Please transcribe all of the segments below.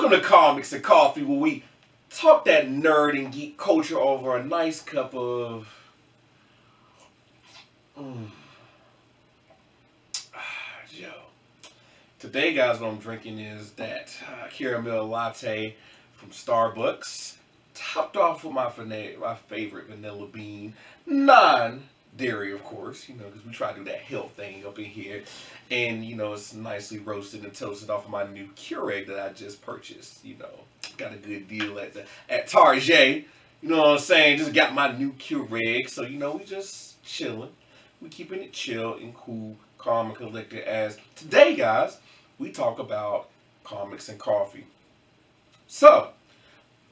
Welcome to Comics and Coffee, where we talk that nerd and geek culture over a nice cup of Joe. Today, guys, what I'm drinking is that caramel latte from Starbucks, topped off with my favorite vanilla bean, non-dairy, of course, you know, because we try to do that health thing up in here. And, you know, it's nicely roasted and toasted off of my new Keurig that I just purchased. You know, got a good deal at Target. You know what I'm saying? Just got my new Keurig. So, you know, we just chilling. We keeping it chill and cool, calm and collected. As today, guys, we talk about comics and coffee. So,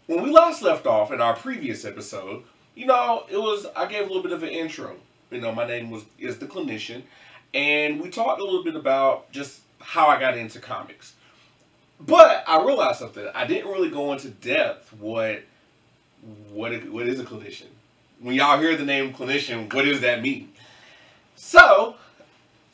when we last left off in our previous episode, you know, I gave a little bit of an intro. You know, my name is the Clinician. And we talked a little bit about just how I got into comics. But I realized something. I didn't really go into depth what is a clinician. When y'all hear the name clinician, what does that mean? So,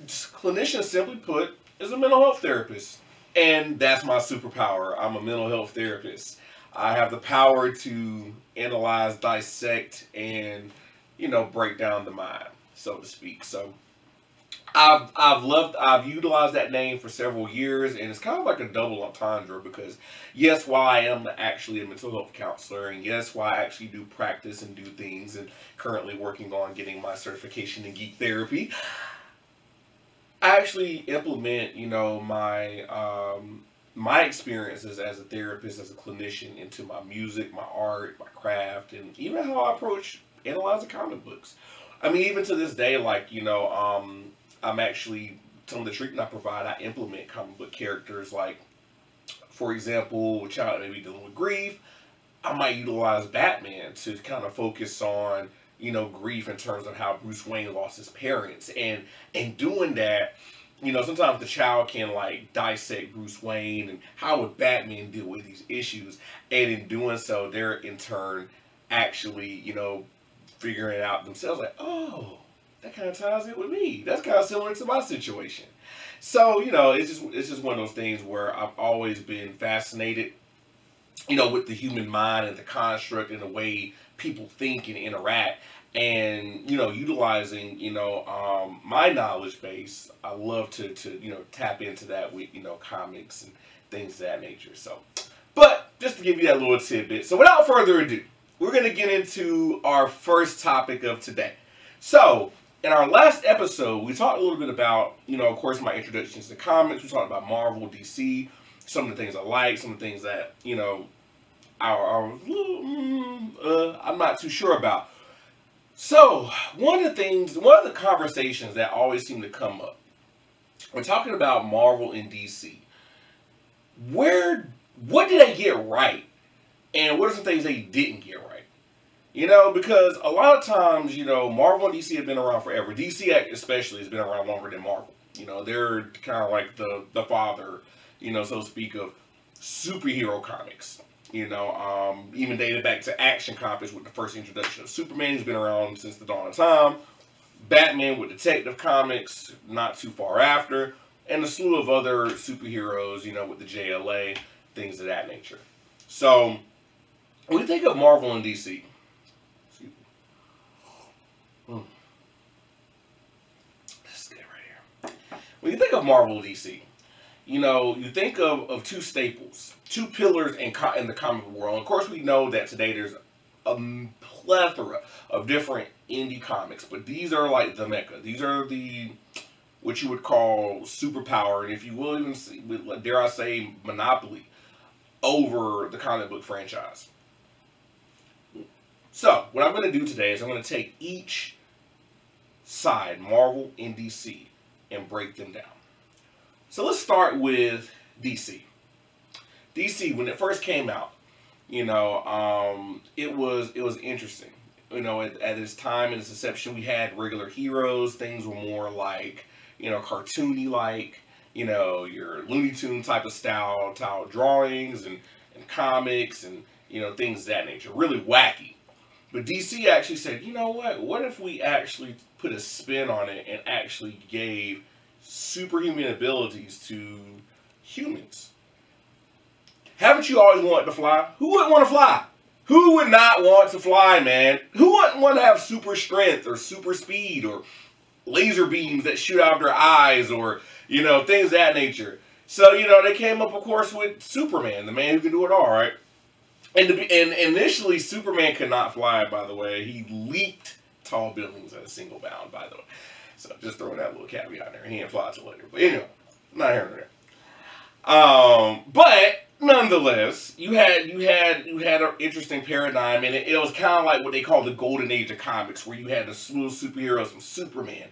clinician, simply put, is a mental health therapist. And that's my superpower. I'm a mental health therapist. I have the power to analyze, dissect, and, you know, break down the mind, so to speak. So, I've utilized that name for several years, and it's kind of like a double entendre because, yes, while I am actually a mental health counselor, and yes, while I actually do practice and do things, and currently working on getting my certification in geek therapy, I actually implement, you know, my experiences as a therapist, as a clinician, into my music, my art, my craft, and even how I approach analyzing comic books. I mean, even to this day, like, you know, I'm actually, some of the treatment I provide, I implement comic book characters. Like, for example, a child may be dealing with grief, I might utilize Batman to kind of focus on, you know, grief in terms of how Bruce Wayne lost his parents. And in doing that, you know, sometimes the child can, like, dissect Bruce Wayne and how would Batman deal with these issues. And in doing so, they're in turn actually, you know, figuring it out themselves, like, oh, that kind of ties in with me. That's kind of similar to my situation. So, you know, it's just one of those things where I've always been fascinated, you know, with the human mind and the construct and the way people think and interact. And, you know, utilizing, you know, my knowledge base, I love to, you know, tap into that with, you know, comics and things of that nature. So, but just to give you that little tidbit. So without further ado, we're going to get into our first topic of today. So, in our last episode, we talked a little bit about, you know, of course, my introductions to comics. We talked about Marvel, DC, some of the things I like, some of the things that, you know, I'm not too sure about. So, one of the conversations that always seem to come up, we're talking about Marvel and DC. What did they get right? And what are some things they didn't get right? You know, because a lot of times, you know, Marvel and DC have been around forever. DC especially has been around longer than Marvel. You know, they're kind of like the father, you know, so to speak, of superhero comics. You know, even dated back to Action Comics with the first introduction of Superman. He's been around since the dawn of time. Batman with Detective Comics, not too far after. And a slew of other superheroes, you know, with the JLA, things of that nature. So, when we think of Marvel and DC, this is good right here. When you think of Marvel and DC, you know, you think of two staples, two pillars in the comic world. Of course, we know that today there's a plethora of different indie comics, but these are like the mecca. These are what you would call superpower, and if you will even see, dare I say, monopoly over the comic book franchise. So, what I'm going to do today is I'm going to take each side, Marvel and DC, and break them down. So let's start with DC. DC, when it first came out, you know, it was interesting. You know, at its time and its inception, we had regular heroes. Things were more like, you know, cartoony-like, you know, your Looney Tune type of style drawings and comics and, you know, things of that nature. Really wacky. But DC actually said, you know what? What if we actually put a spin on it and actually gave superhuman abilities to humans? Haven't you always wanted to fly? Who wouldn't want to fly? Who would not want to fly, man? Who wouldn't want to have super strength or super speed or laser beams that shoot out of their eyes or, you know, things of that nature? So, you know, they came up, of course, with Superman, the man who can do it all, right? And initially, Superman could not fly, by the way. He leaped tall buildings at a single bound, by the way. So, just throwing that little caveat there. He didn't fly till later. But anyway, not here nor there. But nonetheless, you had an interesting paradigm, and it was kind of like what they call the golden age of comics, where you had the little superheroes from Superman,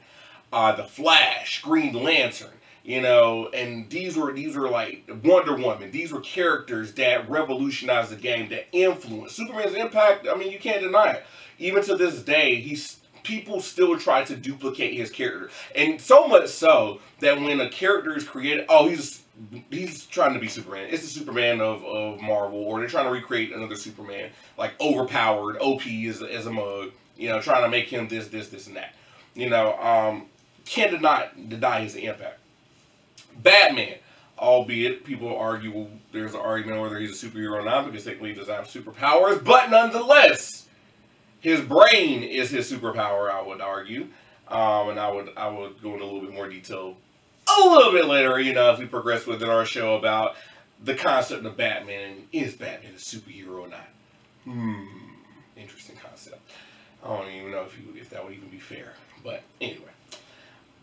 the Flash, Green Lantern, you know, and these were like Wonder Woman. These were characters that revolutionized the game, that influenced Superman's impact. I mean, you can't deny it. Even to this day, people still try to duplicate his character, and so much so that when a character is created, oh, he's trying to be Superman. It's the Superman of Marvel, or they're trying to recreate another Superman, like overpowered, OP as a mug, you know, trying to make him this, and that. You know, can't deny his impact. Batman, albeit people argue, well, there's an argument whether he's a superhero or not because technically he doesn't have superpowers, but nonetheless, his brain is his superpower, I would argue. And I would go into a little bit more detail a little bit later, you know, as we progress within our show about the concept of Batman, and is Batman a superhero or not? Interesting concept. I don't even know if that would even be fair. But anyway,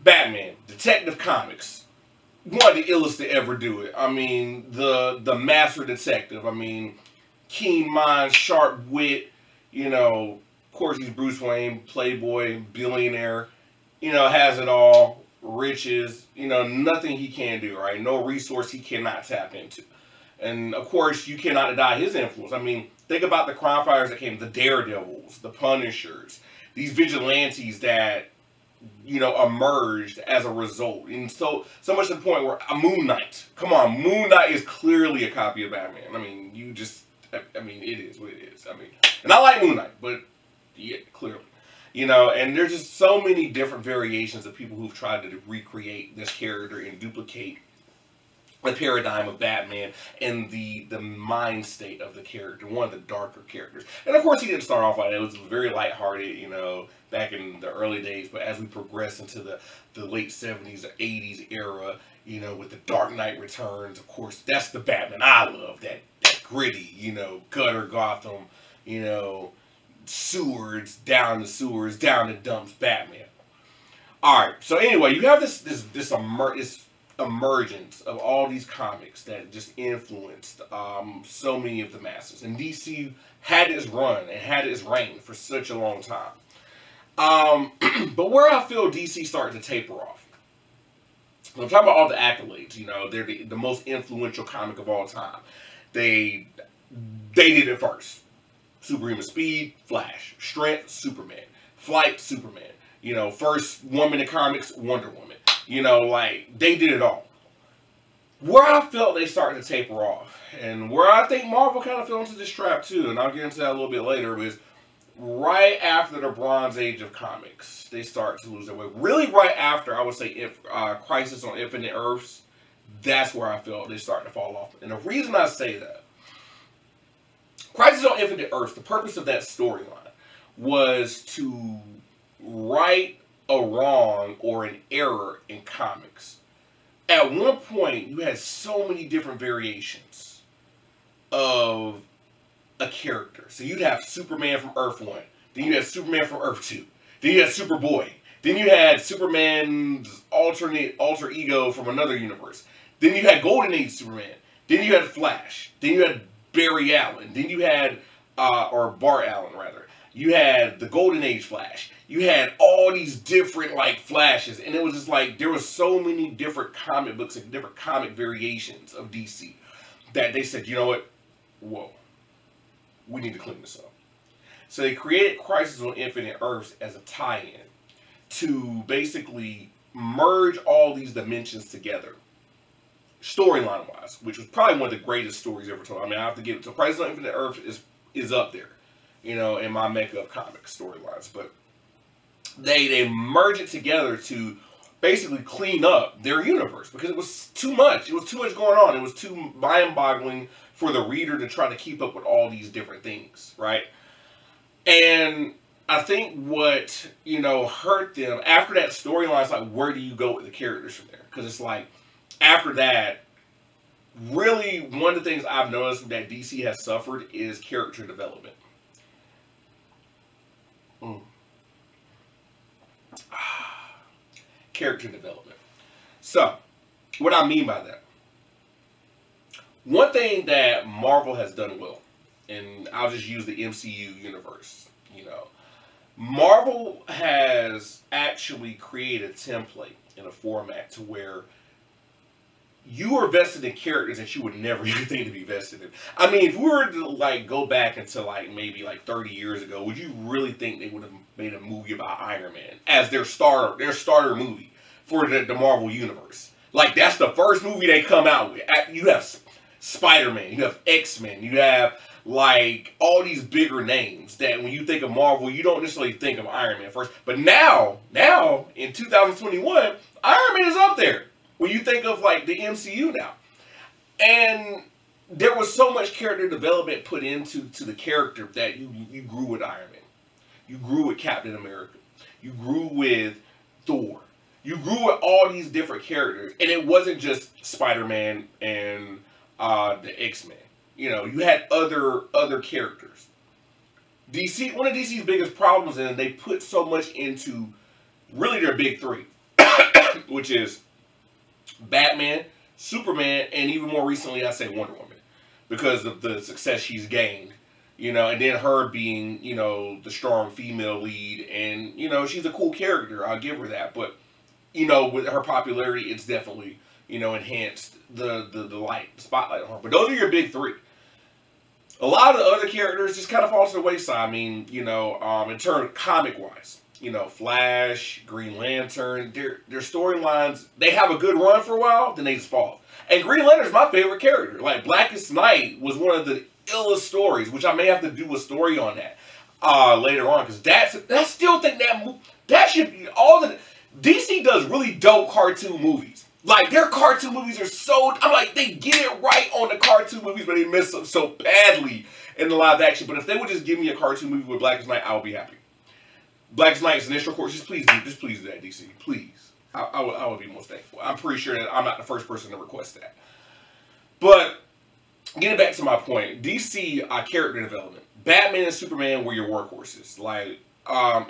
Batman, Detective Comics, one of the illest to ever do it. I mean, the master detective. I mean, keen mind, sharp wit. You know, of course he's Bruce Wayne, playboy, billionaire. You know, has it all. Riches, you know, nothing he can do, right? No resource he cannot tap into. And of course, you cannot deny his influence. I mean, think about the crime fighters that came, the Daredevils, the Punishers, these vigilantes that, you know, emerged as a result. And so much to the point where Moon Knight, come on, Moon Knight is clearly a copy of Batman. I mean, I mean, it is what it is. I mean, and I like Moon Knight, but yeah, clearly. You know, and there's just so many different variations of people who've tried to recreate this character and duplicate the paradigm of Batman and the mind state of the character, one of the darker characters. And of course, he didn't start off like that. It was very lighthearted, you know, back in the early days. But as we progress into the late 70s or 80s era, you know, with the Dark Knight Returns, of course, that's the Batman I love. That gritty, you know, gutter Gotham, you know, sewers, down the dumps Batman. Alright, so anyway, you have this emergence of all these comics that just influenced so many of the masses. And DC had its run and had its reign for such a long time. But where I feel DC started to taper off, I'm talking about all the accolades, you know, they're the most influential comic of all time. They did it first. Superhuman speed, Flash. Strength, Superman. Flight, Superman. You know, first woman in comics, Wonder Woman. You know, like, they did it all. Where I felt they started to taper off, and where I think Marvel kind of fell into this trap too, and I'll get into that a little bit later, was right after the Bronze Age of comics, they start to lose their way. Really right after, I would say, Crisis on Infinite Earths, that's where I felt they started to fall off. And the reason I say that, Crisis on Infinite Earths, the purpose of that storyline was to right a wrong or an error in comics. At one point, you had so many different variations of a character. So you'd have Superman from Earth 1. Then you had Superman from Earth 2. Then you had Superboy. Then you had Superman's alter ego from another universe. Then you had Golden Age Superman. Then you had Flash. Then you had Barry Allen. Then you had, or Bart Allen rather. You had the Golden Age Flash. You had all these different like Flashes, and it was just like there were so many different comic books and different comic variations of DC that they said, you know what? Whoa, we need to clean this up. So they created Crisis on Infinite Earths as a tie-in to basically merge all these dimensions together, storyline-wise, which was probably one of the greatest stories ever told. I mean, I have to give it to Crisis on Infinite Earths is up there, you know, in my mecca of comic storylines. But they merge it together to basically clean up their universe because it was too much. It was too much going on. It was too mind-boggling for the reader to try to keep up with all these different things, right? And I think what, you know, hurt them after that storyline is like, where do you go with the characters from there? Because it's like, after that, really one of the things I've noticed that DC has suffered is character development. Character development. So, what I mean by that, one thing that Marvel has done well, and I'll just use the MCU universe, you know, Marvel has actually created a template in a format to where you are vested in characters that you would never even think to be vested in. I mean, if we were to like go back into like maybe like 30 years ago, would you really think they would have made a movie about Iron Man as their starter movie for the Marvel universe? Like, that's the first movie they come out with. You have Spider-Man, you have X-Men, you have like all these bigger names that when you think of Marvel, you don't necessarily think of Iron Man first. But now in 2021, Iron Man is up there when you think of like the MCU now. And there was so much character development put into the character that you grew with Iron Man. You grew with Captain America. You grew with Thor. You grew with all these different characters. And it wasn't just Spider-Man and the X-Men. You know, you had other characters. DC, one of DC's biggest problems is they put so much into really their big three, which is Batman, Superman, and even more recently, I say Wonder Woman, because of the success she's gained, you know, and then her being, you know, the strong female lead, and, you know, she's a cool character, I'll give her that, but, you know, with her popularity, it's definitely, you know, enhanced the spotlight on her. But those are your big three. A lot of the other characters just kind of fall to the wayside. I mean, you know, in terms of comic-wise, you know, Flash, Green Lantern, their storylines, they have a good run for a while, then they just fall. And Green Lantern's my favorite character. Like, Blackest Night was one of the illest stories, which I may have to do a story on that later on, because I still think that should be all the... DC does really dope cartoon movies. Like, their cartoon movies are so... I'm like, they get it right on the cartoon movies, but they mess up so badly in the live action. But if they would just give me a cartoon movie with Blackest Night, I would be happy. Blackest Night's initial course, just please do that, DC. Please. I would be most thankful. I'm pretty sure that I'm not the first person to request that. But, getting back to my point, DC character development. Batman and Superman were your workhorses. Like...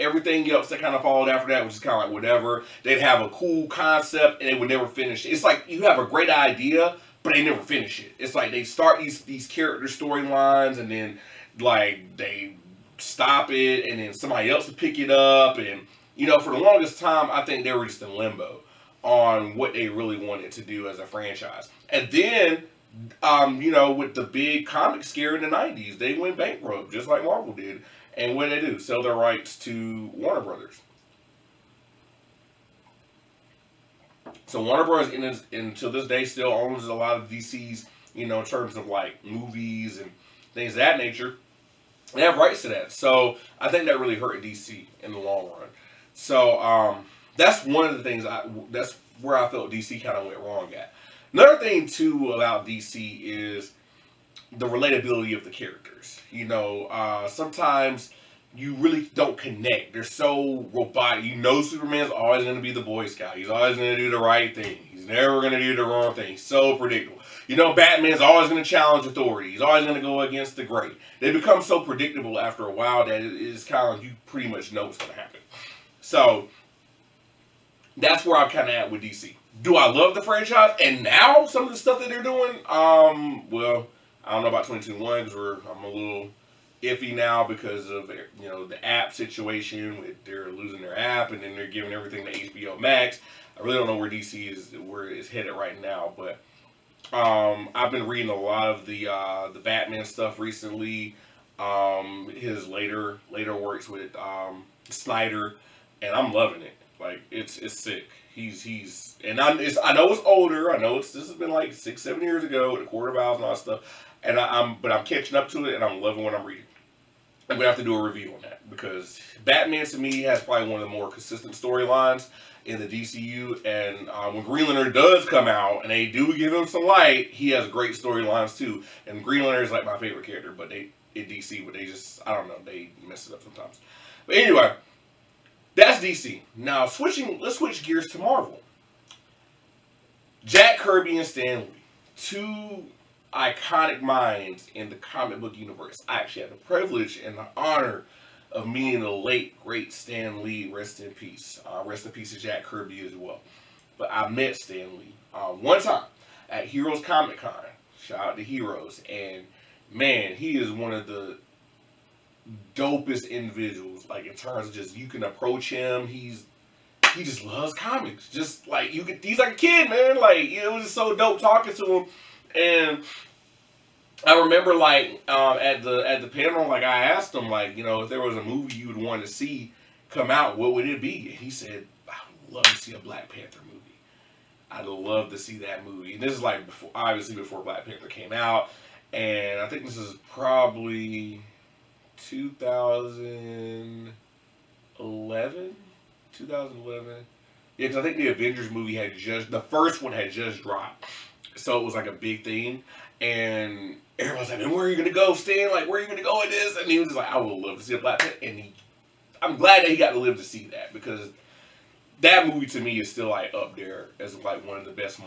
everything else that kind of followed after that was just kind of like whatever. They'd have a cool concept and they would never finish it. It's like you have a great idea, but they never finish it. It's like they start these character storylines and then like they stop it and then somebody else will pick it up. And, you know, for the longest time, I think they were just in limbo on what they really wanted to do as a franchise. And then, you know, with the big comic scare in the 90s, they went bankrupt just like Marvel did. And what did they do? Sell their rights to Warner Brothers. So Warner Brothers, until this day, still owns a lot of DC's, you know, in terms of like movies and things of that nature. They have rights to that. So I think that really hurt DC in the long run. So that's one of the things, that's where I felt DC kind of went wrong at. Another thing, too, about DC is the relatability of the characters. You know, sometimes you really don't connect. They're so robotic. You know Superman's always going to be the Boy Scout. He's always going to do the right thing. He's never going to do the wrong thing. He's so predictable. You know Batman's always going to challenge authority. He's always going to go against the great. They become so predictable after a while that it's kind of like you pretty much know what's going to happen. So, that's where I'm kind of at with DC. Do I love the franchise? And now, some of the stuff that they're doing, well... I don't know about 2021 because I'm a little iffy now because of, you know, the app situation. They're losing their app and then they're giving everything to HBO Max. I really don't know where DC is, where it's headed right now. But I've been reading a lot of the Batman stuff recently. His later works with Snyder, and I'm loving it. Like it's sick. And I know it's older. I know this has been like 6-7 years ago with the Court of Owls and all that stuff. And but I'm catching up to it, and I'm loving what I'm reading. I'm gonna have to do a review on that because Batman to me has probably one of the more consistent storylines in the DCU. And when Green Lantern does come out and they do give him some light, he has great storylines too. And Green Lantern is like my favorite character, but in DC, but they just, I don't know, they mess it up sometimes. But anyway, that's DC. Now let's switch gears to Marvel. Jack Kirby and Stan Lee, two iconic minds in the comic book universe. I actually had the privilege and the honor of meeting the late, great Stan Lee. Rest in peace. Rest in peace to Jack Kirby as well. But I met Stan Lee one time at Heroes Comic Con. Shout out to Heroes. And man, he is one of the dopest individuals. Like in terms of just, you can approach him. He just loves comics. Just like he's like a kid, man. Like it was just so dope talking to him. And I remember, like, at the panel, like, I asked him, like, if there was a movie you would want to see come out, what would it be? And he said, I would love to see a Black Panther movie. I'd love to see that movie. And this is, like, obviously before Black Panther came out. And I think this is probably 2011? 2011? Yeah, because I think the Avengers movie the first one had just dropped. So it was like a big thing, and everyone's like, "Man, where are you gonna go, Stan? Like, where are you gonna go with this?" And he was like, "I would love to see a Black Panther." And I'm glad that he got to live to see that, because that movie to me is still like up there as like one of the best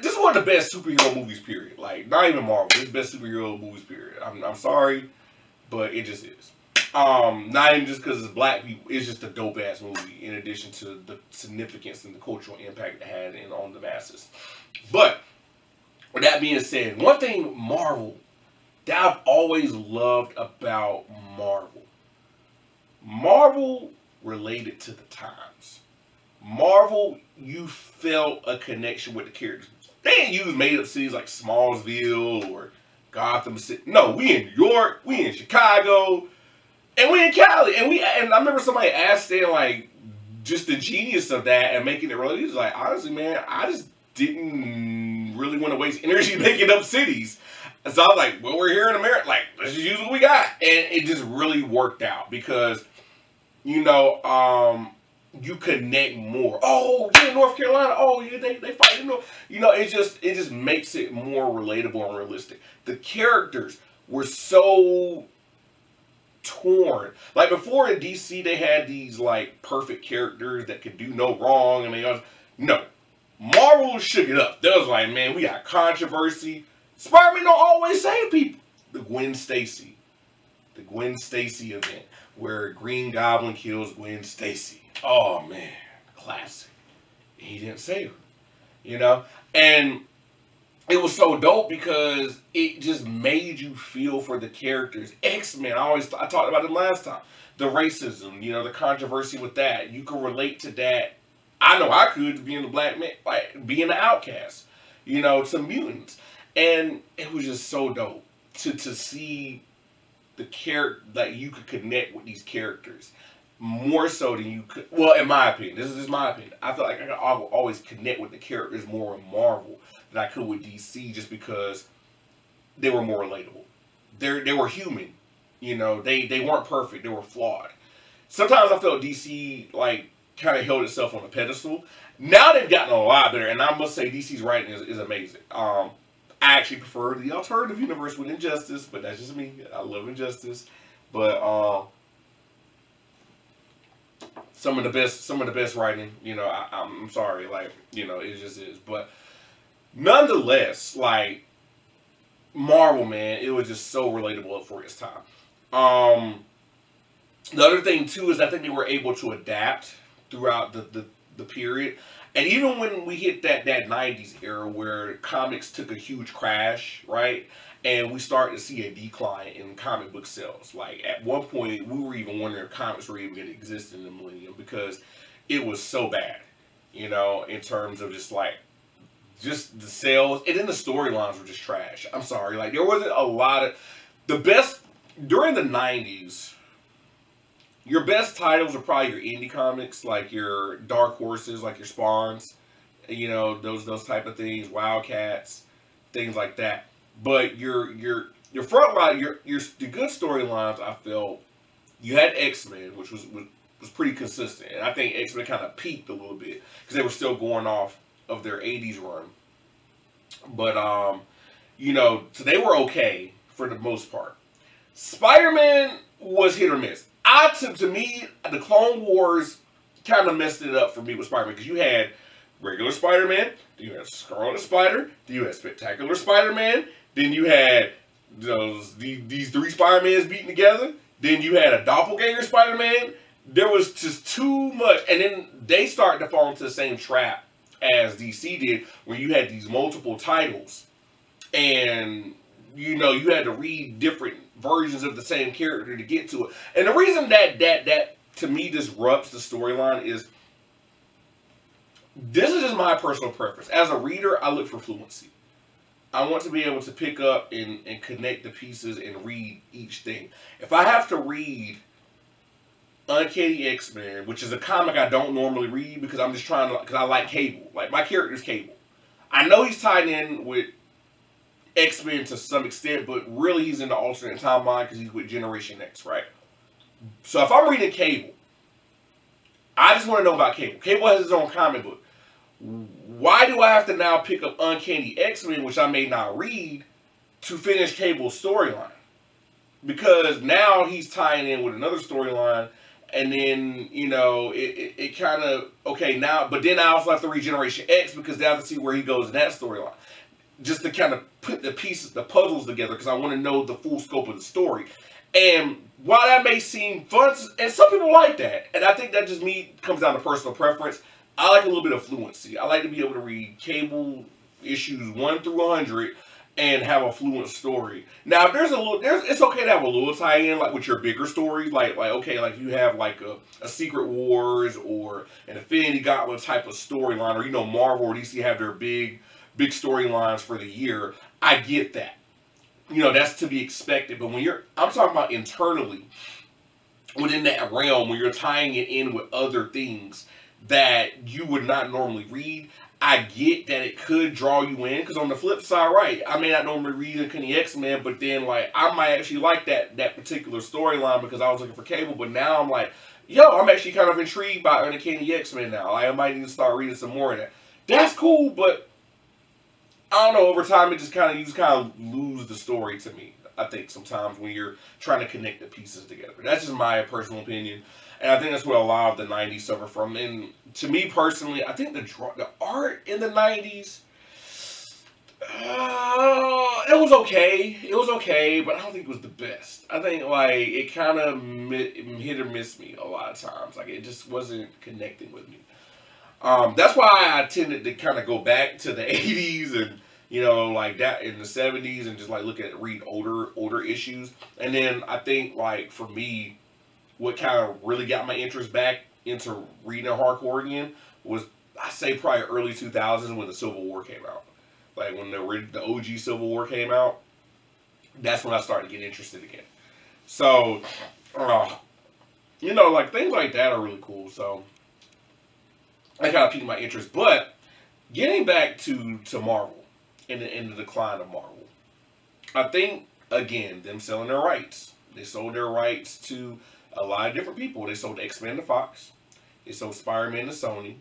This is one of the best superhero movies, period. Like, not even Marvel, it's the best superhero movies, period. I'm sorry, but it just is. Not even just because it's black people, it's just a dope ass movie. In addition to the significance and the cultural impact it had on the masses, but. With that being said, one thing that I've always loved about Marvel related to the times. Marvel, you felt a connection with the characters. They didn't use made up cities like Smallsville or Gotham City. No, we in New York, we in Chicago, and we in Cali. And I remember somebody asked Stan, like, just the genius of that and making it real. He was like, honestly, man, I just didn't really want to waste energy making up cities. And so I was like, well, we're here in America. Like, let's just use what we got. And it just really worked out because, you connect more. Oh, yeah, North Carolina. Oh, yeah, they fight. It just makes it more relatable and realistic. The characters were so torn. Like, before in DC, they had these, like, perfect characters that could do no wrong. And no. Marvel shook it up. They was like, man, we got controversy. Spider-Man don't always save people. The Gwen Stacy event where Green Goblin kills Gwen Stacy. Oh man, classic. He didn't save her, and it was so dope because it just made you feel for the characters. X-Men, I talked about it last time. The racism, the controversy with that. You can relate to that. I know I could, being a black man, like being an outcast, to mutants. And it was just so dope to see the character, that you could connect with these characters more so than you could. Well, in my opinion, this is my opinion. I feel like I could always connect with the characters more in Marvel than I could with DC, just because they were more relatable. They were human, they weren't perfect. They were flawed. Sometimes I felt DC kind of held itself on a pedestal. Now they've gotten a lot better, and I must say DC's writing is amazing. I actually prefer the alternative universe with Injustice, but that's just me. I love Injustice, but some of the best writing. I'm sorry, it just is. But nonetheless, Marvel, man, it was just so relatable for its time. The other thing too is I think they were able to adapt throughout the period. And even when we hit that 90s era where comics took a huge crash, right? And we started to see a decline in comic book sales. Like, at one point, we were even wondering if comics were even going to exist in the millennium, because it was so bad, in terms of just the sales. And then the storylines were just trash. I'm sorry. There wasn't a lot of... During the 90s, your best titles are probably your indie comics, like your Dark Horses, like your Spawns, those type of things, Wildcats, things like that. But your front line, the good storylines, I felt, You had X-Men, which was pretty consistent, and I think X-Men kind of peaked a little bit because they were still going off of their '80s run. But you know, so they were okay for the most part. Spider-Man was hit or miss. To me, the Clone Wars kind of messed it up for me with Spider-Man because you had regular Spider-Man, then you had Scarlet Spider, then you had Spectacular Spider-Man, then you had these three Spider-Mans beaten together, then you had a doppelganger Spider-Man. There was just too much, and then they started to fall into the same trap as DC did, where you had these multiple titles, and you know you had to read different versions of the same character to get to it. And the reason that to me disrupts the storyline is this is just my personal preference. As a reader, I look for fluency. I want to be able to pick up and connect the pieces and read each thing. If I have to read Uncanny X-Men, which is a comic I don't normally read because I'm just trying to, because I like Cable. Like, my character's Cable. I know he's tied in with X-Men to some extent, but really he's in the alternate timeline because he's with Generation X, right? So if I'm reading Cable, I just want to know about Cable. Cable has his own comic book. Why do I have to now pick up Uncanny X-Men, which I may not read, to finish Cable's storyline? Because now he's tying in with another storyline, and then, you know, it kind of, okay, now, but then I also have to read Generation X because I have to see where he goes in that storyline. Just to kind of put the pieces, the puzzles together, because I want to know the full scope of the story. And while that may seem fun, and some people like that, and I think that just comes down to personal preference, I like a little bit of fluency. I like to be able to read Cable issues 1 through 100 and have a fluent story. Now, if it's okay to have a little tie-in, like with your bigger stories, like okay, like you have like a Secret Wars or an Infinity Gauntlet type of storyline, or you know, Marvel or DC have their big storylines for the year. I get that. You know, that's to be expected. But when I'm talking about internally, within that realm, when you're tying it in with other things that you would not normally read, I get that it could draw you in. Because on the flip side, right, I may not normally read Uncanny X-Men, but then, like, I might actually like that particular storyline because I was looking for Cable. But now I'm like, yo, I'm actually kind of intrigued by Uncanny X-Men now. Like, I might need to start reading some more of that. That's cool, but I don't know, over time you just kind of lose the story to me. I think sometimes when you're trying to connect the pieces together. That's just my personal opinion. And I think that's what a lot of the 90s suffer from. And to me personally, I think the art in the 90s, it was okay. It was okay, but I don't think it was the best. I think, like, it kind of hit or miss me a lot of times. Like, it just wasn't connecting with me. That's why I tended to kind of go back to the 80s and, you know, like that in the 70s and just like read older issues. And then I think, like, for me, what kind of really got my interest back into reading hardcore again was, I say, probably early 2000s when the Civil War came out. Like, when the OG Civil War came out, that's when I started to get interested again. So, you know, like, things like that are really cool. So I kind of piqued my interest. But getting back to Marvel and the decline of Marvel, I think, again, them selling their rights. They sold their rights to a lot of different people. They sold X-Men to Fox. They sold Spider-Man to Sony.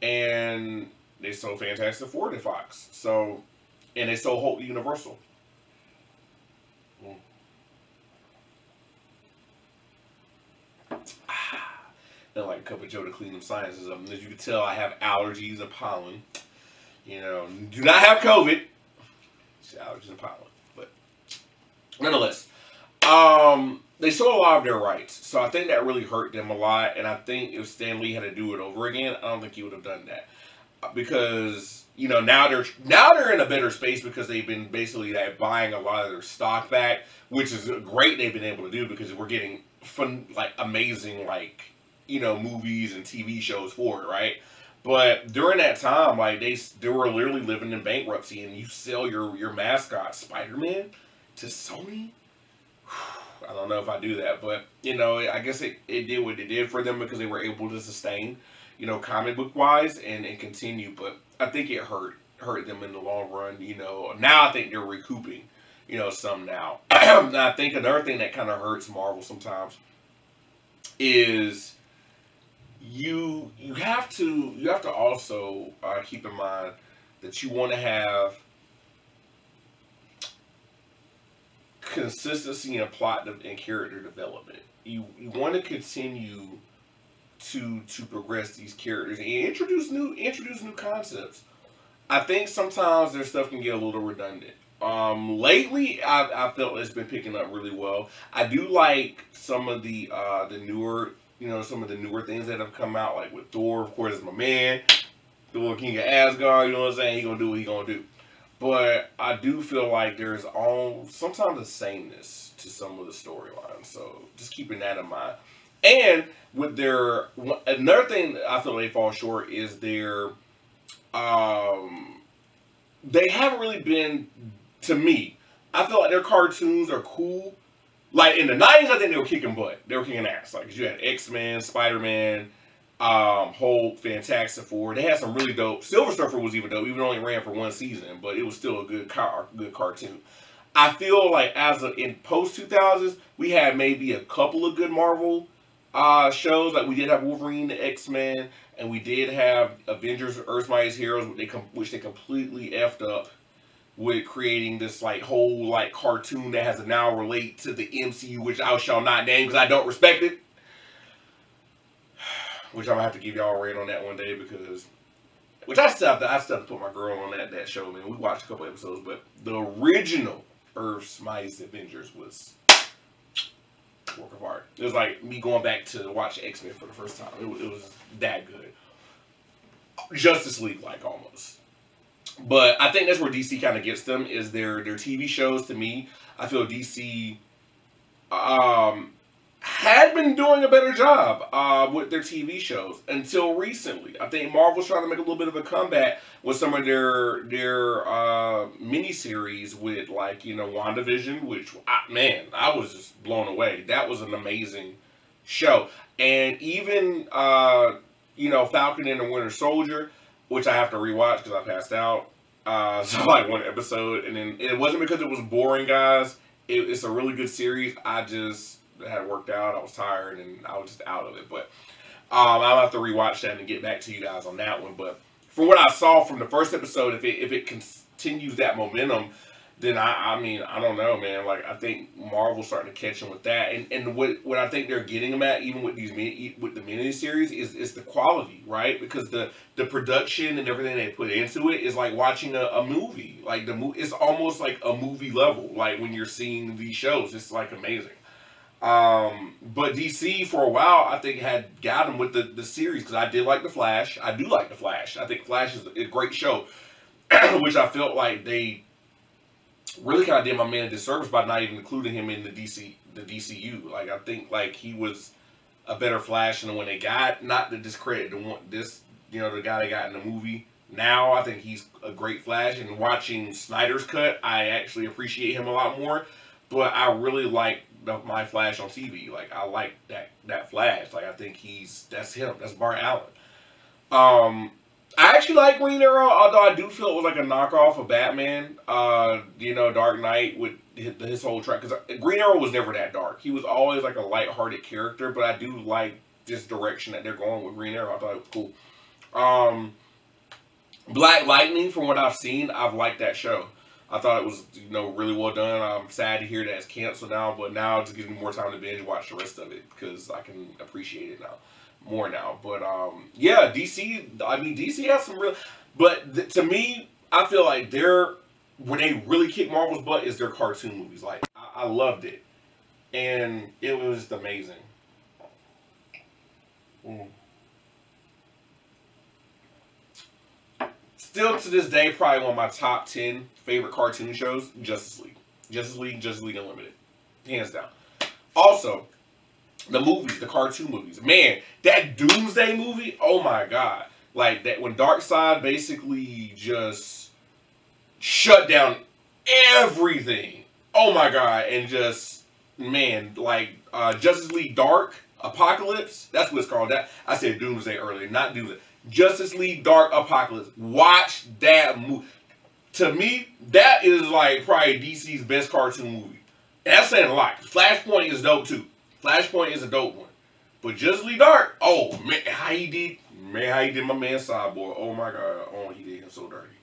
And they sold Fantastic Four to Fox. So, and they sold Hulk to Universal. Then like a cup of Joe to clean them sinuses up. And as you can tell, I have allergies and pollen. You know, do not have COVID. It's allergies and pollen. But nonetheless, they sold a lot of their rights. So I think that really hurt them a lot. And I think if Stan Lee had to do it over again, I don't think he would have done that. Because, you know, now they're in a better space because they've been basically buying a lot of their stock back, which is great they've been able to do because we're getting fun, like, amazing, like, you know, movies and TV shows for it, right? But during that time, like, they were literally living in bankruptcy, and you sell your mascot Spider-Man to Sony. I don't know if I do that, but, you know, I guess it did what it did for them because they were able to sustain, you know, comic book wise and continue. But I think it hurt them in the long run. You know, now I think they're recouping, you know, some now. And I think another thing that kind of hurts Marvel sometimes is you have to also keep in mind that you want to have consistency in plot and character development. You want to continue to progress these characters and introduce new concepts. I think sometimes their stuff can get a little redundant. Lately, I felt it's been picking up really well. I do like some of the newer, some of the newer things that have come out, like with Thor. Of course, is my man, Thor, King of Asgard. You know what I'm saying? He gonna do what he gonna do. But I do feel like there's sometimes a sameness to some of the storylines. So just keeping that in mind. And with another thing that I feel they fall short is they haven't really been, to me, I feel like their cartoons are cool. Like in the 90s, I think they were kicking butt. They were kicking ass. Like, 'cause you had X-Men, Spider-Man, Hulk, Fantastic Four. They had some really dope. Silver Surfer was even dope, even though it only ran for one season, but it was still a good cartoon. I feel like in post 2000s, we had maybe a couple of good Marvel shows. Like we did have Wolverine, the X-Men, and we did have Avengers, Earth's Mightiest Heroes, which they completely effed up with creating this whole cartoon that has to now relate to the MCU, which I shall not name because I don't respect it. Which I'm gonna have to give y'all a rant on that one day which I still have to put my girl on that show, man. We watched a couple episodes, but the original Earth's Mightiest Avengers was a work of art. It was like me going back to watch X-Men for the first time. It was that good. Justice League almost. But I think that's where DC kind of gets them, is their TV shows. To me, I feel DC had been doing a better job with their TV shows until recently. I think Marvel's trying to make a little bit of a comeback with some of their miniseries with WandaVision, which I was just blown away. That was an amazing show. And even Falcon and the Winter Soldier, which I have to rewatch because I passed out. So one episode, and then it wasn't because it was boring, guys. It's a really good series. I just had worked out. I was tired, and I was just out of it. But I'll have to rewatch that and get back to you guys on that one. But from what I saw from the first episode, if it continues that momentum, then I mean, I don't know, man. I think Marvel's starting to catch them with that, and what I think they're getting them at, even with the miniseries, is the quality, right? Because the production and everything they put into it is like watching a movie. It's almost like a movie level. When you're seeing these shows, it's amazing. But DC for a while, I think had got them with the series, because I did like the Flash. I do like the Flash. I think Flash is a great show, which I felt like they really kind of did my man a disservice by not even including him in the DCU. I think he was a better Flash than the one they got. Not to discredit the guy they got in the movie. Now I think he's a great Flash, and watching Snyder's cut, I actually appreciate him a lot more. But I really like my Flash on TV. I like that Flash. I think that's him. That's Bart Allen. I actually like Green Arrow, although I do feel it was a knockoff of Batman. Dark Knight with his whole track. Because Green Arrow was never that dark. He was always a lighthearted character, but I do like this direction that they're going with Green Arrow. I thought it was cool. Black Lightning, from what I've seen, I've liked that show. I thought it was, really well done. I'm sad to hear that it's canceled now, but now it just gives me more time to binge watch the rest of it, because I can appreciate it more now. But yeah, DC. I mean, DC has some real. But to me, I feel like when they really kick Marvel's butt is their cartoon movies. I loved it, and it was just amazing. Still to this day, probably one of my top 10 favorite cartoon shows, Justice League. Justice League Unlimited. Hands down. Also, the movies, the cartoon movies. Man, that Doomsday movie, oh my god. That when Darkseid basically just shut down everything. Oh my god. And just, man, Justice League Dark Apocalypse. That's what it's called. I said Doomsday earlier, not Doomsday. Justice League Dark Apocalypse. Watch that movie. To me, that is probably DC's best cartoon movie. And that's saying a lot. Flashpoint is dope too. Flashpoint is a dope one. But Justice League Dark, oh man, how he did my man Cyborg. Oh my god, oh he did him so dirty.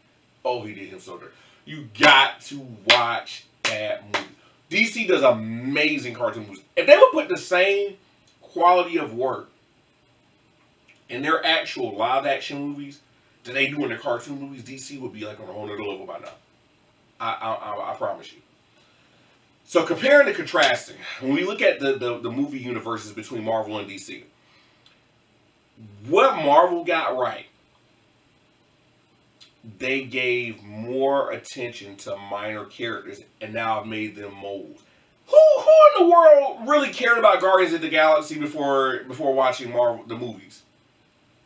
Oh, he did him so dirty. You got to watch that movie. DC does amazing cartoon movies. If they would put the same quality of work in their actual live action movies that they do in their cartoon movies, DC would be like on a whole other level by now. I promise you. So comparing and contrasting, when we look at the movie universes between Marvel and DC, what Marvel got right, they gave more attention to minor characters and now have made them molds. Who in the world really cared about Guardians of the Galaxy before watching Marvel the movies?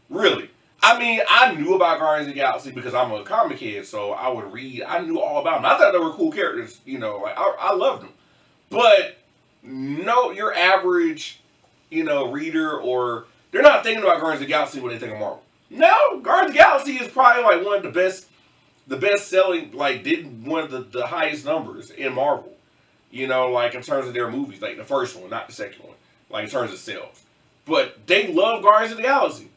Really? I mean, I knew about Guardians of the Galaxy because I'm a comic kid, so I would read. I knew all about them. I thought they were cool characters. You know, like I loved them. But no, your average, reader, or they're not thinking about Guardians of the Galaxy when they think of Marvel. No, Guardians of the Galaxy is probably like one of the best selling, like did one of the highest numbers in Marvel. Like in terms of their movies, like the first one, not the second one, like in terms of sales. But they love Guardians of the Galaxy.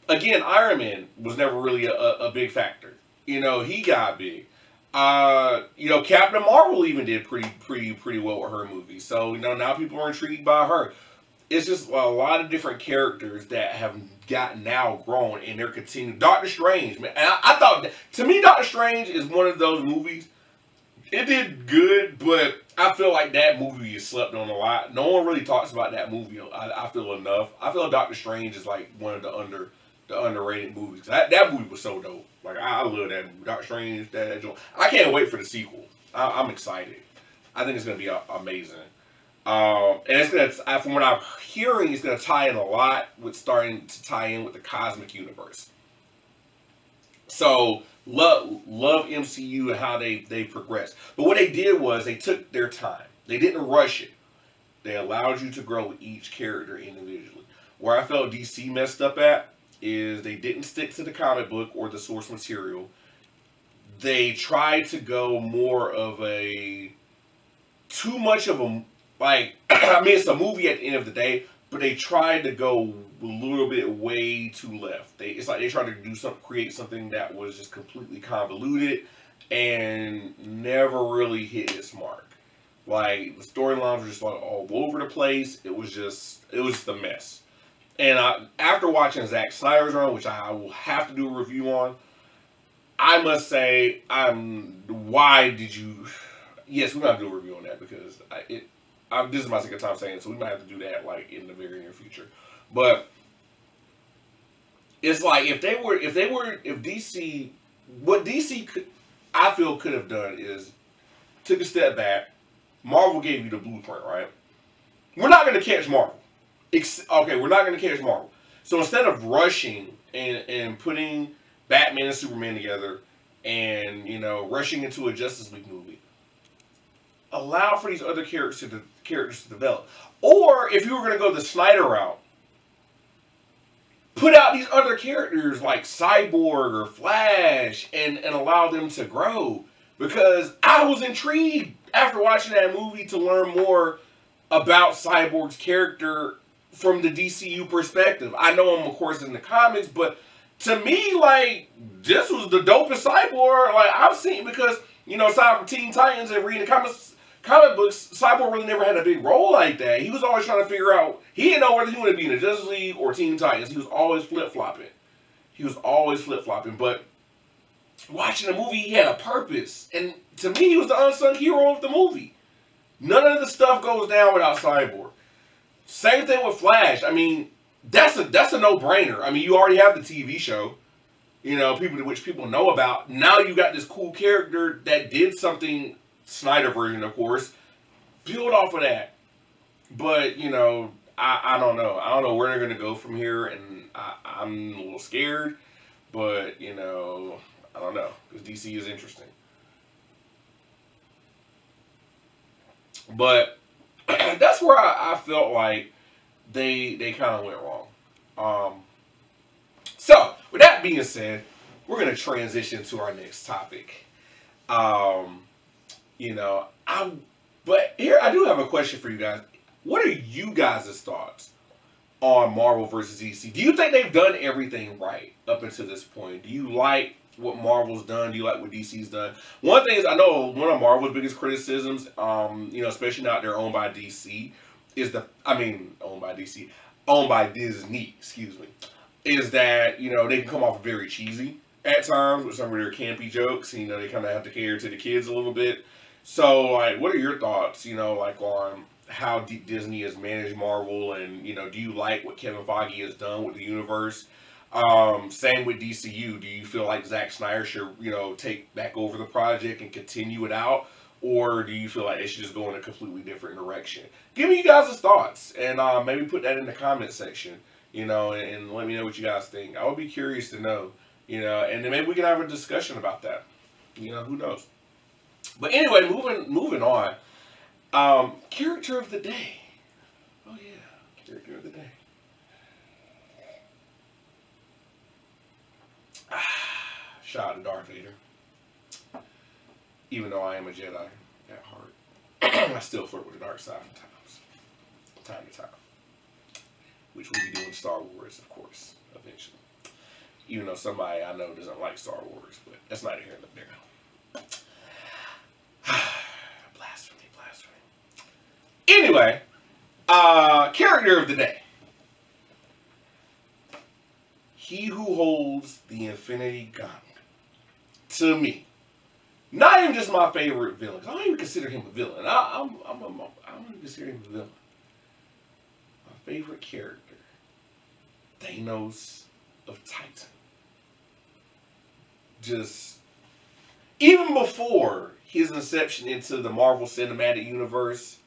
Again, Iron Man was never really a big factor. He got big. Captain Marvel even did pretty well with her movie. So, now people are intrigued by her. It's just a lot of different characters that have gotten now grown and they're continuing. Doctor Strange, man. And I thought, to me, Doctor Strange is one of those movies. It did good, but I feel like that movie is slept on a lot. No one really talks about that movie, I feel, enough. I feel Doctor Strange is like one of the underrated movies. That movie was so dope. Like, I love that movie. Doctor Strange, that joint. I can't wait for the sequel. I'm excited. I think it's going to be amazing. And it's going to, from what I'm hearing, it's going to tie in a lot with starting to tie in with the cosmic universe. So, love MCU and how they progressed. But what they did was they took their time. They didn't rush it. They allowed you to grow with each character individually. Where I felt DC messed up at is they didn't stick to the comic book or the source material. They tried to go more of too much of a, like, I mean, it's a movie at the end of the day, but they tried to go a little bit way too left. It's like they tried to create something that was just completely convoluted and never really hit its mark. Like, the storylines were just like all over the place. It was the mess. And after watching Zack Snyder's run, which I will have to do a review on, I must say, why did you? Yes, we're gonna do a review on that because this is my second time saying it, so we might have to do that like in the very near future. But it's like if DC, what DC could have done is took a step back. Marvel gave you the blueprint, right? We're not gonna catch Marvel. Okay, we're not gonna catch Marvel. So instead of rushing and putting Batman and Superman together and rushing into a Justice League movie, allow for these other characters to develop. Or if you were going to go the Snyder route, put out these other characters like Cyborg or Flash and allow them to grow. Because I was intrigued after watching that movie to learn more about Cyborg's character from the DCU perspective. I know him, of course, in the comics, but to me, like, this was the dopest Cyborg like I've seen, because aside from Teen Titans and reading the comic books, Cyborg really never had a big role like that. He was always trying to figure out, he didn't know whether he wanted to be in the Justice League or Teen Titans. He was always flip-flopping. But watching the movie, he had a purpose. And to me, he was the unsung hero of the movie. None of the stuff goes down without Cyborg. Same thing with Flash. I mean, that's a no-brainer. I mean, you already have the TV show, which people know about. Now you got this cool character that did something, Snyder version, of course. Build off of that. But, I don't know. I don't know where they're going to go from here, and I'm a little scared. But, I don't know, because DC is interesting. But that's where I felt like they kind of went wrong. So, with that being said, we're going to transition to our next topic. But here, I do have a question for you guys. What are you guys' thoughts on Marvel versus DC? Do you think they've done everything right up until this point? Do you like what Marvel's done? Do you like what DC's done? One thing is, I know one of Marvel's biggest criticisms, especially now they're owned by DC, is owned by Disney, excuse me, is that, they can come off very cheesy at times with some of their campy jokes. They kind of have to cater to the kids a little bit. So, like, what are your thoughts, on how Disney has managed Marvel, and, do you like what Kevin Feige has done with the universe? Same with DCU. Do you feel like Zack Snyder should, take back over the project and continue it out? Or do you feel like it should just go in a completely different direction? Give me you guys' thoughts, and maybe put that in the comment section, and let me know what you guys think. I would be curious to know, and then maybe we can have a discussion about that. Who knows? But anyway, moving on. Character of the day. Oh yeah, character of the day. Shout out to Darth Vader. Even though I am a Jedi at heart, I still flirt with the dark side from time to time. Which we'll be doing Star Wars, of course, eventually. Even though somebody I know doesn't like Star Wars, but that's neither here nor there. Blasphemy. Anyway, character of the day. He who holds the Infinity Gauntlet. To me, not even just my favorite villain. I don't even consider him a villain. I don't even consider him a villain. My favorite character, Thanos of Titan. Just, even before his inception into the Marvel Cinematic Universe,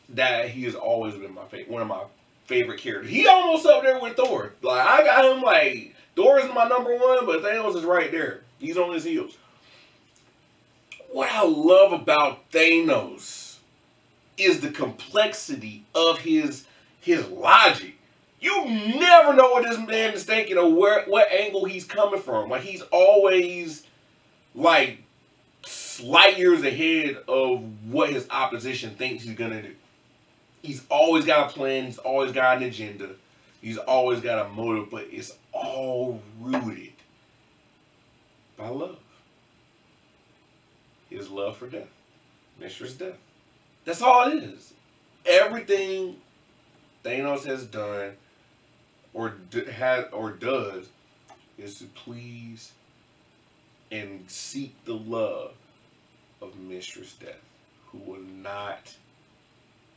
that he has always been one of my favorite characters. He almost up there with Thor. Like, I got him like, Thor is my #1, but Thanos is right there. He's on his heels. What I love about Thanos is the complexity of his logic. You never know what this man is thinking or what angle he's coming from. Like, he's always like light years ahead of what his opposition thinks he's gonna do. He's always got a plan. He's always got an agenda. He's always got a motive, but it's all rooted by love. His love for death. Mistress Death. That's all it is. Everything Thanos has done or does is to please and seek the love of Mistress Death, who will not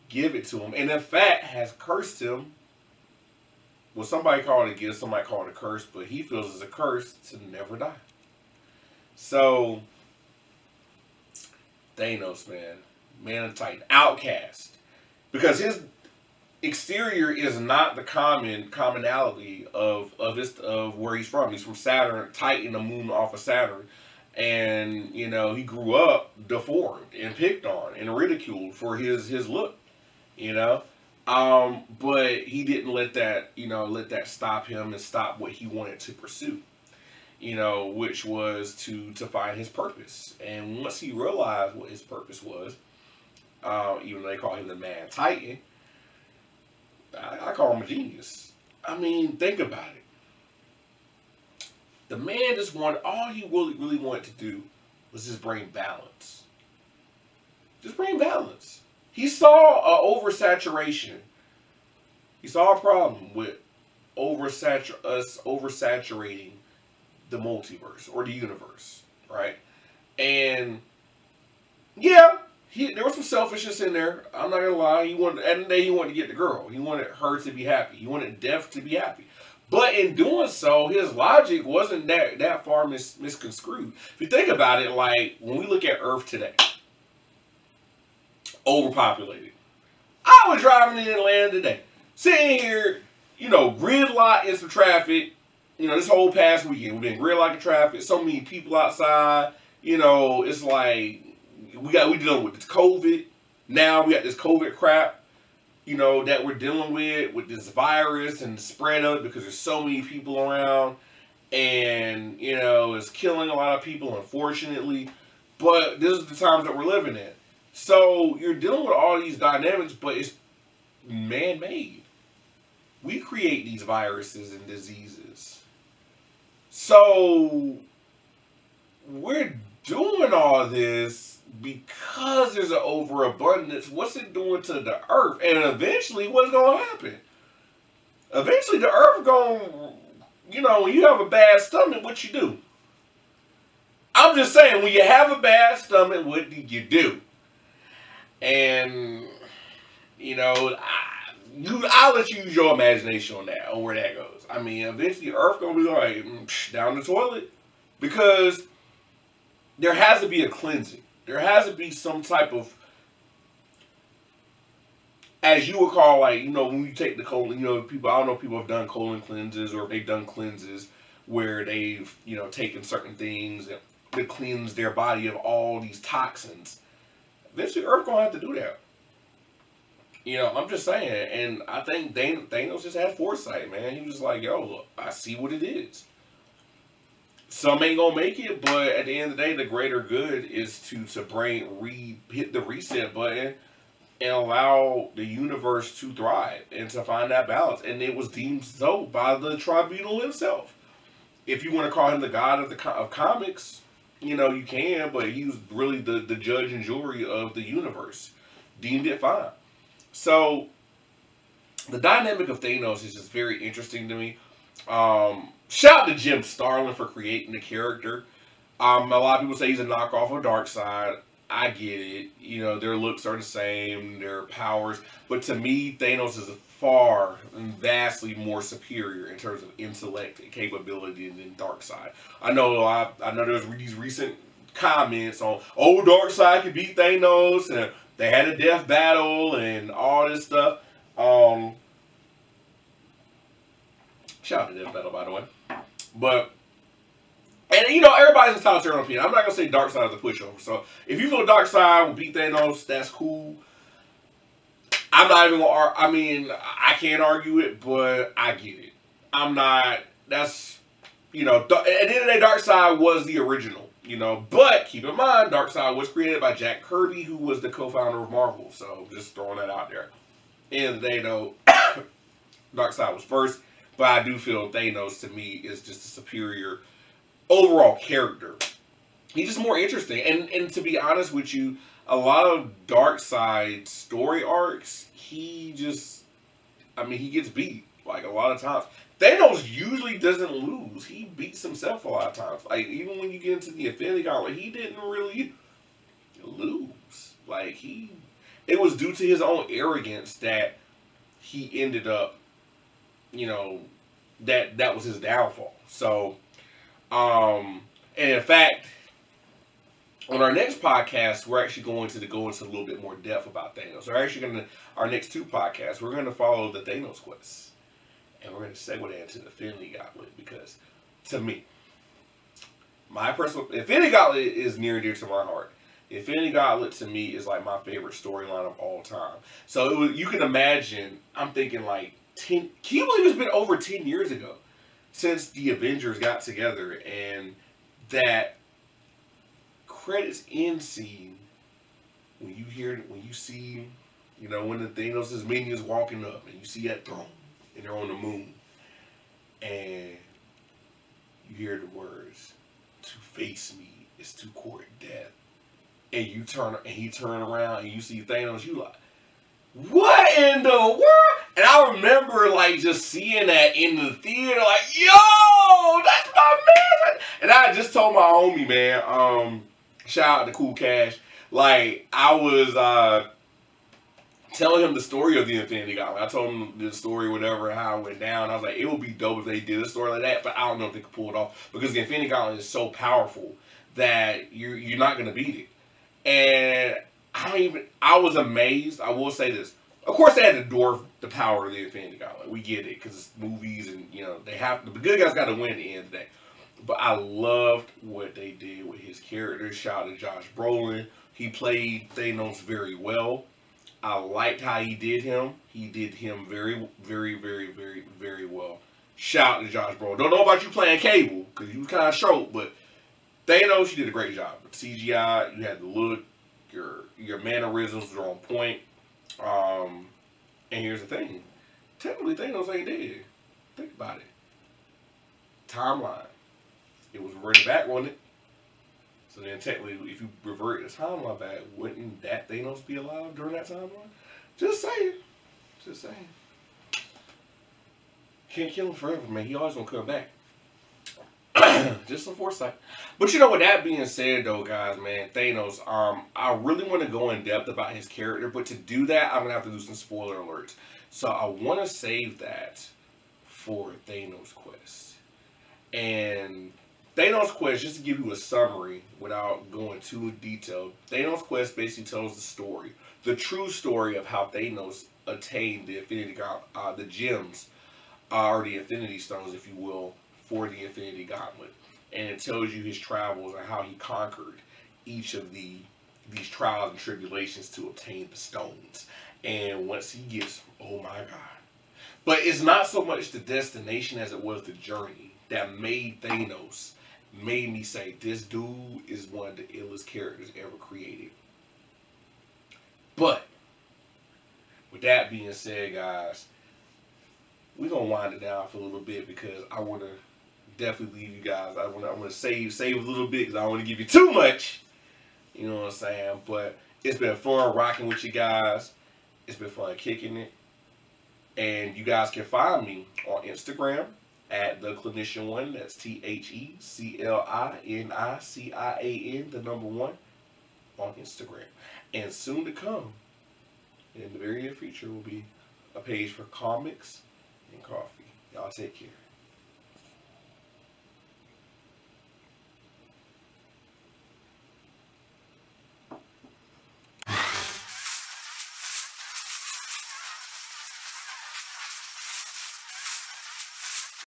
give it to him, and in fact has cursed him. Well, somebody called it a gift, somebody called it a curse, but he feels it's a curse to never die. So, Thanos, man of Titan, outcast, because his exterior is not the commonality of where he's from. He's from Saturn, Titan, a moon off of Saturn, and he grew up deformed and picked on and ridiculed for his look, but he didn't let that stop him and stop what he wanted to pursue, which was to find his purpose. And once he realized what his purpose was, even though they call him the Man Titan, I call him a genius. I mean, think about it. The man just wanted, all he really wanted to do was just bring balance. Just bring balance. He saw oversaturation. He saw a problem with us oversaturating the multiverse or the universe, right? And yeah, there was some selfishness in there. I'm not gonna lie. At the end of the day, he wanted to get the girl. He wanted her to be happy. He wanted Death to be happy. But in doing so, his logic wasn't that far misconstrued. If you think about it, like when we look at Earth today, overpopulated. I was driving in Atlanta today, sitting here, gridlocked in some traffic. This whole past weekend, we've been gridlocked in traffic. So many people outside. It's like we dealing with this COVID. Now we got this COVID crap, that we're dealing with this virus and the spread of it because there's so many people around, and it's killing a lot of people, unfortunately. But this is the times that we're living in. So you're dealing with all these dynamics, but it's man-made. We create these viruses and diseases. So we're doing all this because there's an overabundance. What's it doing to the earth? And eventually, what's going to happen? Eventually, the earth going, when you have a bad stomach, what you do? I'm just saying, when you have a bad stomach, what do you do? And, I'll let you use your imagination on that, on where that goes. I mean, eventually, Earth gonna be like, down the toilet. Because there has to be a cleansing. There has to be some type of, as you would call, when you take the colon, people, I don't know if people have done colon cleanses or they've done cleanses where they've, taken certain things to cleanse their body of all these toxins. Eventually, Earth gonna have to do that. I'm just saying, and I think Thanos just had foresight, man. He was like, yo, look, I see what it is. Some ain't gonna make it, but at the end of the day, the greater good is to hit the reset button and allow the universe to thrive and to find that balance. And it was deemed so by the tribunal himself. If you want to call him the god of comics, you can, but he was really the judge and jury of the universe. Deemed it fine. So, the dynamic of Thanos is just very interesting to me. Shout out to Jim Starlin for creating the character. A lot of people say he's a knockoff of Darkseid. I get it. Their looks are the same, their powers. But to me, Thanos is far and vastly more superior in terms of intellect and capability than Darkseid. I know there's these recent comments on, Darkseid can beat Thanos, and they had a death battle and all this stuff. Shout out to Death Battle, by the way. But, and everybody's entitled to their own opinion. I'm not going to say Darkseid is a pushover. So, if you feel Darkseid will beat Thanos, that's cool. I'm not even going to, I can't argue it, but I get it. I'm not, that's, at the end of the day, Darkseid was the original. But keep in mind, Darkseid was created by Jack Kirby, who was the co-founder of Marvel. So, just throwing that out there. End of the day, though, Darkseid was first. But I do feel Thanos, to me, is just a superior overall character. He's just more interesting. And to be honest with you, a lot of Darkseid's story arcs, he gets beat. Like, a lot of times. Thanos usually doesn't lose. He beats himself a lot of times. Like, even when you get into the Infinity Gauntlet, he didn't really lose. Like, it was due to his own arrogance that he ended up, that was his downfall. So, and in fact, on our next podcast, we're actually going to go into a little bit more depth about Thanos. We're actually our next two podcasts, we're going to follow the Thanos Quest. And we're going to segue that into the Infinity Gauntlet, because, to me, my personal, Infinity Gauntlet is near and dear to my heart. Infinity Gauntlet, to me, is like my favorite storyline of all time. So, you can imagine, I'm thinking like, can you believe it's been over 10 years ago since the Avengers got together, and that credits end scene, when you see, when the Thanos' minions walking up, and you see that throne, and they're on the moon, and you hear the words, "To face me is to court death," and he turn around and you see Thanos, you like, what in the world? And I remember just seeing that in the theater, like, yo, that's my man. And I just told my homie, man, shout out to Cool Cash, like, I was telling him the story of the Infinity Gauntlet. I told him the story, whatever, how it went down. I was like, it would be dope if they did a story like that, but I don't know if they could pull it off, because the Infinity Gauntlet is so powerful that you're not gonna beat it. And I was amazed. I will say this. Of course, they had to dwarf the power of the Infinity Gauntlet. We get it, because it's movies, and the good guys got to win at the end of the day. But I loved what they did with his character. Shout out to Josh Brolin. He played Thanos very well. I liked how he did him. He did him very, very, very, very, very well. Shout out to Josh Brolin. Don't know about you playing Cable, because you was kind of short, but Thanos, you did a great job. With CGI, you had the look. Your mannerisms are on point. And here's the thing. Technically, Thanos ain't dead. Think about it. Timeline. It was reverted back, wasn't it? So then technically, if you revert the timeline back, wouldn't that Thanos be alive during that timeline? Just saying. Just saying. Can't kill him forever, man. He always gonna come back. Just some foresight. But you know, with that being said, though, guys, man, Thanos, I really want to go in depth about his character, but to do that, I'm gonna have to do some spoiler alerts. So I want to save that for Thanos Quest. And Thanos Quest, just to give you a summary without going too detailed, Thanos Quest basically tells the story, the true story of how Thanos attained the the gems, or the Infinity Stones, if you will, for the Infinity Gauntlet. And it tells you his travels and how he conquered each of these trials and tribulations to obtain the stones. And once he gets, oh my God. But it's not so much the destination as it was the journey that made Thanos, made me say, this dude is one of the illest characters ever created. But, with that being said, guys, we're going to wind it down for a little bit because I want to definitely leave you guys. I want to save a little bit because I don't want to give you too much. You know what I'm saying? But it's been fun rocking with you guys. It's been fun kicking it. And you guys can find me on Instagram at the Clinician 1. That's TheCliniCian, the number 1, on Instagram. And soon to come, in the very near future, will be a page for comics and coffee. Y'all take care.